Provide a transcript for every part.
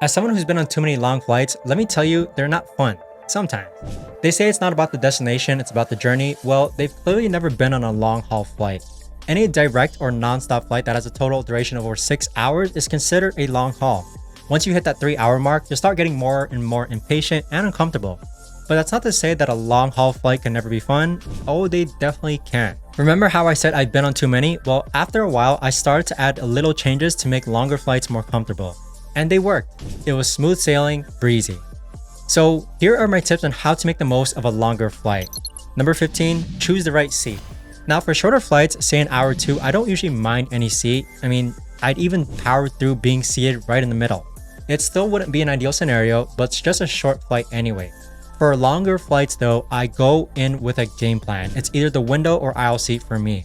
As someone who's been on too many long flights, let me tell you, they're not fun. Sometimes. They say it's not about the destination, it's about the journey. Well, they've clearly never been on a long haul flight. Any direct or non-stop flight that has a total duration of over 6 hours is considered a long haul. Once you hit that 3-hour mark, you'll start getting more and more impatient and uncomfortable. But that's not to say that a long haul flight can never be fun. Oh, they definitely can. Remember how I said I've been on too many? Well, after a while, I started to add little changes to make longer flights more comfortable. And they worked. It was smooth sailing, breezy. So here are my tips on how to make the most of a longer flight. Number 15, choose the right seat. Now for shorter flights, say an hour or two, I don't usually mind any seat. I'd even power through being seated right in the middle. It still wouldn't be an ideal scenario, but it's just a short flight anyway. For longer flights though, I go in with a game plan. It's either the window or aisle seat for me.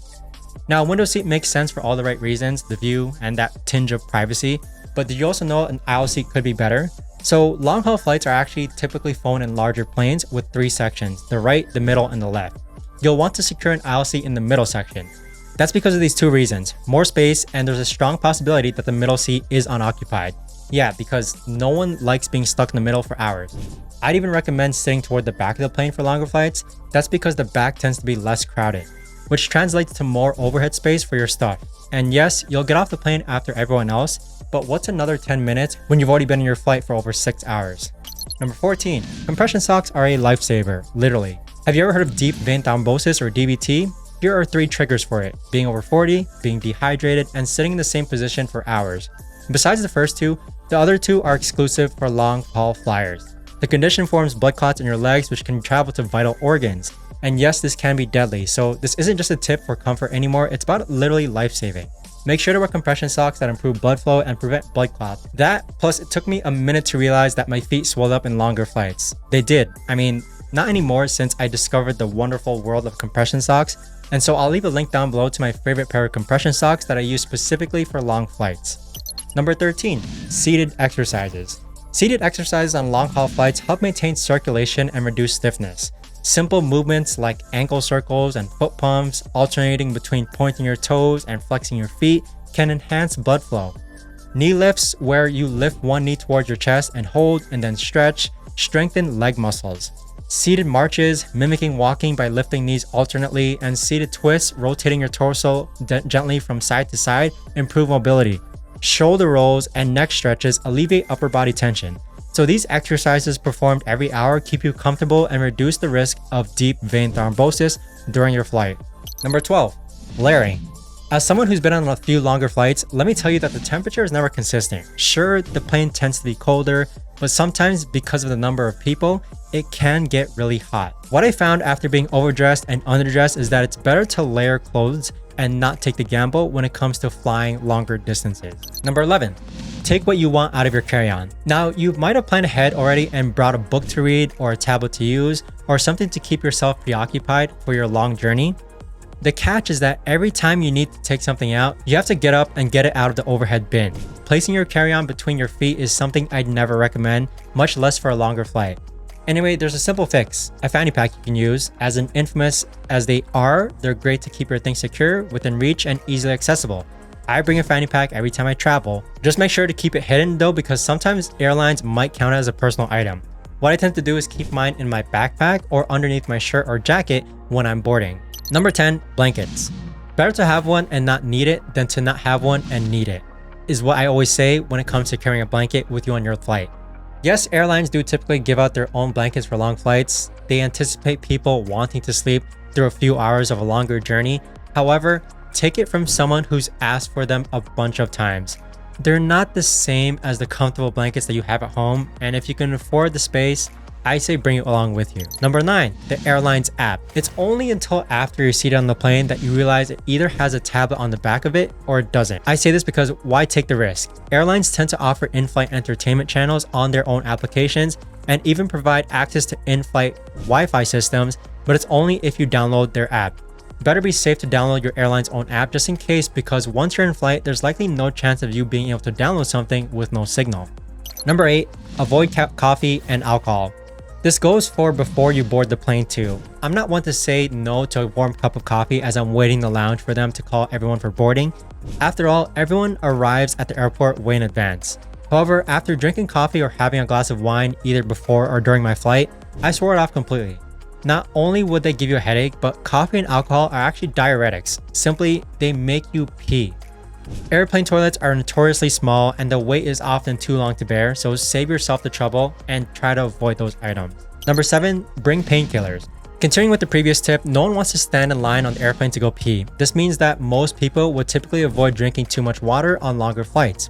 Now a window seat makes sense for all the right reasons, the view and that tinge of privacy, but did you also know an aisle seat could be better? So long haul flights are actually typically flown in larger planes with 3 sections, the right, the middle, and the left. You'll want to secure an aisle seat in the middle section. That's because of these 2 reasons, more space and there's a strong possibility that the middle seat is unoccupied. Yeah, because no one likes being stuck in the middle for hours. I'd even recommend sitting toward the back of the plane for longer flights. That's because the back tends to be less crowded, which translates to more overhead space for your stuff. And yes, you'll get off the plane after everyone else, but what's another 10 minutes when you've already been in your flight for over 6 hours? Number 14, compression socks are a lifesaver, literally. Have you ever heard of deep vein thrombosis or DVT? Here are 3 triggers for it: being over 40, being dehydrated, and sitting in the same position for hours. Besides the first 2, the other 2 are exclusive for long haul flyers. The condition forms blood clots in your legs which can travel to vital organs. And yes, this can be deadly, so this isn't just a tip for comfort anymore, it's about literally life-saving. Make sure to wear compression socks that improve blood flow and prevent blood clots. That, plus it took me a minute to realize that my feet swelled up in longer flights. They did. Not anymore since I discovered the wonderful world of compression socks, and so I'll leave a link down below to my favorite pair of compression socks that I use specifically for long flights. Number 13, seated exercises. Seated exercises on long haul flights help maintain circulation and reduce stiffness. Simple movements like ankle circles and foot pumps, alternating between pointing your toes and flexing your feet, can enhance blood flow. Knee lifts, where you lift one knee towards your chest and hold and then stretch, strengthen leg muscles. Seated marches, mimicking walking by lifting knees alternately, and seated twists, rotating your torso gently from side to side, improve mobility. Shoulder rolls and neck stretches alleviate upper body tension. So these exercises performed every hour keep you comfortable and reduce the risk of deep vein thrombosis during your flight. Number 12, layering. As someone who's been on a few longer flights, let me tell you that the temperature is never consistent. Sure, the plane tends to be colder, but sometimes because of the number of people, it can get really hot. What I found after being overdressed and underdressed is that it's better to layer clothes and not take the gamble when it comes to flying longer distances. Number 11, take what you want out of your carry-on. Now, you might have planned ahead already and brought a book to read or a tablet to use or something to keep yourself preoccupied for your long journey. The catch is that every time you need to take something out, you have to get up and get it out of the overhead bin. Placing your carry-on between your feet is something I'd never recommend, much less for a longer flight. Anyway, there's a simple fix, a fanny pack you can use. As infamous as they are, they're great to keep your things secure, within reach, and easily accessible. I bring a fanny pack every time I travel. Just make sure to keep it hidden though, because sometimes airlines might count it as a personal item. What I tend to do is keep mine in my backpack or underneath my shirt or jacket when I'm boarding. Number 10, blankets. Better to have one and not need it than to not have one and need it, is what I always say when it comes to carrying a blanket with you on your flight. Yes, airlines do typically give out their own blankets for long flights. They anticipate people wanting to sleep through a few hours of a longer journey. However, take it from someone who's asked for them a bunch of times. They're not the same as the comfortable blankets that you have at home, and if you can afford the space, I say bring it along with you. Number 9, the Airlines App. It's only until after you're seated on the plane that you realize it either has a tablet on the back of it or it doesn't. I say this because why take the risk? Airlines tend to offer in-flight entertainment channels on their own applications and even provide access to in-flight Wi-Fi systems, but it's only if you download their app. Better be safe to download your airline's own app just in case, because once you're in flight, there's likely no chance of you being able to download something with no signal. Number 8, avoid coffee and alcohol. This goes for before you board the plane too. I'm not one to say no to a warm cup of coffee as I'm waiting in the lounge for them to call everyone for boarding. After all, everyone arrives at the airport way in advance. However, after drinking coffee or having a glass of wine either before or during my flight, I swore it off completely. Not only would they give you a headache, but coffee and alcohol are actually diuretics. Simply, they make you pee. Airplane toilets are notoriously small and the wait is often too long to bear, so save yourself the trouble and try to avoid those items. Number 7, bring painkillers. Continuing with the previous tip, no one wants to stand in line on the airplane to go pee. This means that most people would typically avoid drinking too much water on longer flights.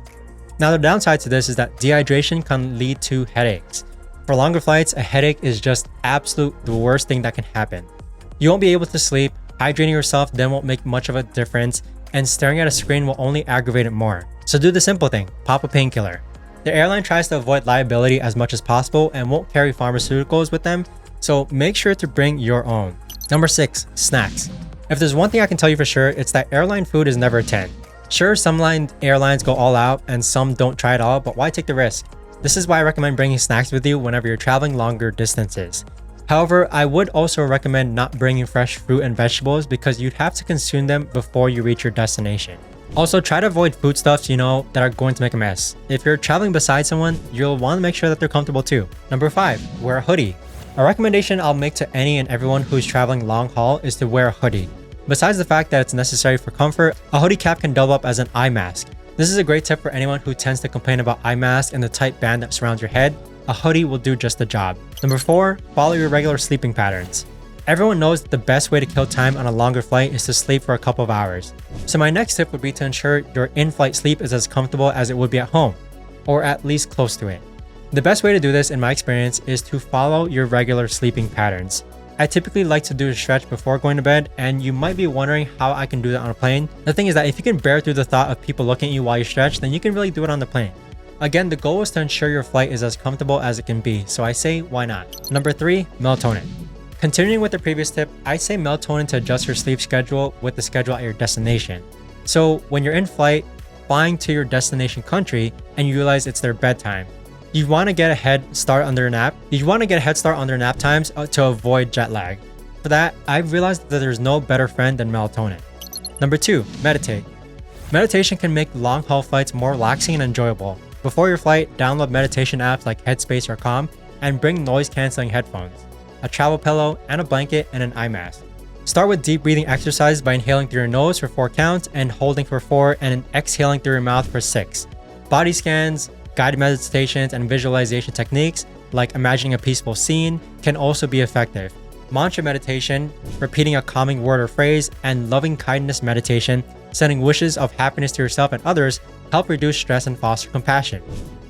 Now the downside to this is that dehydration can lead to headaches. For longer flights, a headache is just the worst thing that can happen. You won't be able to sleep, hydrating yourself then won't make much of a difference, and staring at a screen will only aggravate it more. So do the simple thing, pop a painkiller. The airline tries to avoid liability as much as possible and won't carry pharmaceuticals with them, so make sure to bring your own. Number 6, snacks. If there's one thing I can tell you for sure, it's that airline food is never a 10. Sure, some airlines go all out and some don't try at all, but why take the risk? This is why I recommend bringing snacks with you whenever you're traveling longer distances. However, I would also recommend not bringing fresh fruit and vegetables because you'd have to consume them before you reach your destination. Also, try to avoid foodstuffs that are going to make a mess. If you're traveling beside someone, you'll want to make sure that they're comfortable too. Number 5, wear a hoodie. A recommendation I'll make to any and everyone who's traveling long haul is to wear a hoodie. Besides the fact that it's necessary for comfort, a hoodie cap can double up as an eye mask. This is a great tip for anyone who tends to complain about eye masks and the tight band that surrounds your head. A hoodie will do just the job. Number 4, follow your regular sleeping patterns. Everyone knows that the best way to kill time on a longer flight is to sleep for a couple of hours. So my next tip would be to ensure your in-flight sleep is as comfortable as it would be at home, or at least close to it. The best way to do this in my experience is to follow your regular sleeping patterns. I typically like to do a stretch before going to bed, and you might be wondering how I can do that on a plane. The thing is that if you can bear through the thought of people looking at you while you stretch, then you can really do it on the plane. Again, the goal is to ensure your flight is as comfortable as it can be, so I say why not. Number 3, melatonin. Continuing with the previous tip, I say melatonin to adjust your sleep schedule with the schedule at your destination. So when you're in flight, flying to your destination country, and you realize it's their bedtime, you want to get a head start on their nap. You want to get a head start on their nap times to avoid jet lag. For that, I've realized that there's no better friend than melatonin. Number 2, meditate. Meditation can make long haul flights more relaxing and enjoyable. Before your flight, download meditation apps like Headspace or Calm and bring noise canceling headphones, a travel pillow, and a blanket and an eye mask. Start with deep breathing exercises by inhaling through your nose for 4 counts and holding for 4 and then exhaling through your mouth for 6. Body scans, guided meditations, and visualization techniques like imagining a peaceful scene can also be effective. Mantra meditation, repeating a calming word or phrase, and loving kindness meditation, sending wishes of happiness to yourself and others, help reduce stress and foster compassion.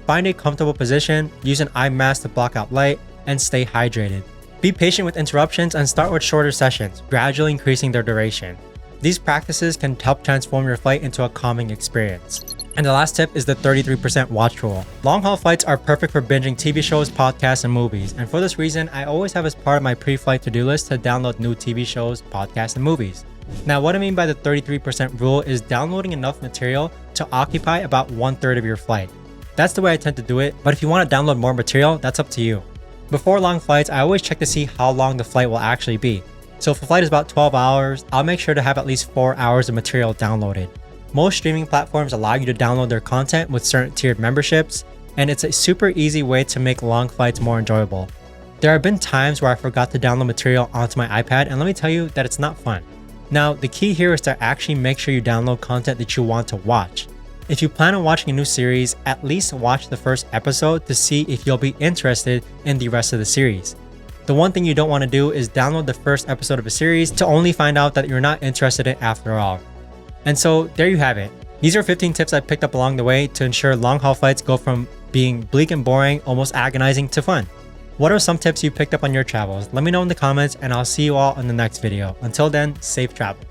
Find a comfortable position, use an eye mask to block out light, and stay hydrated. Be patient with interruptions and start with shorter sessions, gradually increasing their duration. These practices can help transform your flight into a calming experience. And the last tip is the 33% watch rule. Long haul flights are perfect for binging TV shows, podcasts, and movies. And for this reason, I always have as part of my pre-flight to-do list to download new TV shows, podcasts, and movies. Now, what I mean by the 33% rule is downloading enough material to occupy about 1/3 of your flight. That's the way I tend to do it, but if you want to download more material, that's up to you. Before long flights, I always check to see how long the flight will actually be. So if a flight is about 12 hours, I'll make sure to have at least 4 hours of material downloaded. Most streaming platforms allow you to download their content with certain tiered memberships, and it's a super easy way to make long flights more enjoyable. There have been times where I forgot to download material onto my iPad, and let me tell you that it's not fun. Now, the key here is to actually make sure you download content that you want to watch. If you plan on watching a new series, at least watch the first episode to see if you'll be interested in the rest of the series. The one thing you don't want to do is download the first episode of a series to only find out that you're not interested in it after all. And so there you have it. These are 15 tips I picked up along the way to ensure long haul flights go from being bleak and boring, almost agonizing, to fun. What are some tips you picked up on your travels? Let me know in the comments and I'll see you all in the next video. Until then, safe travel.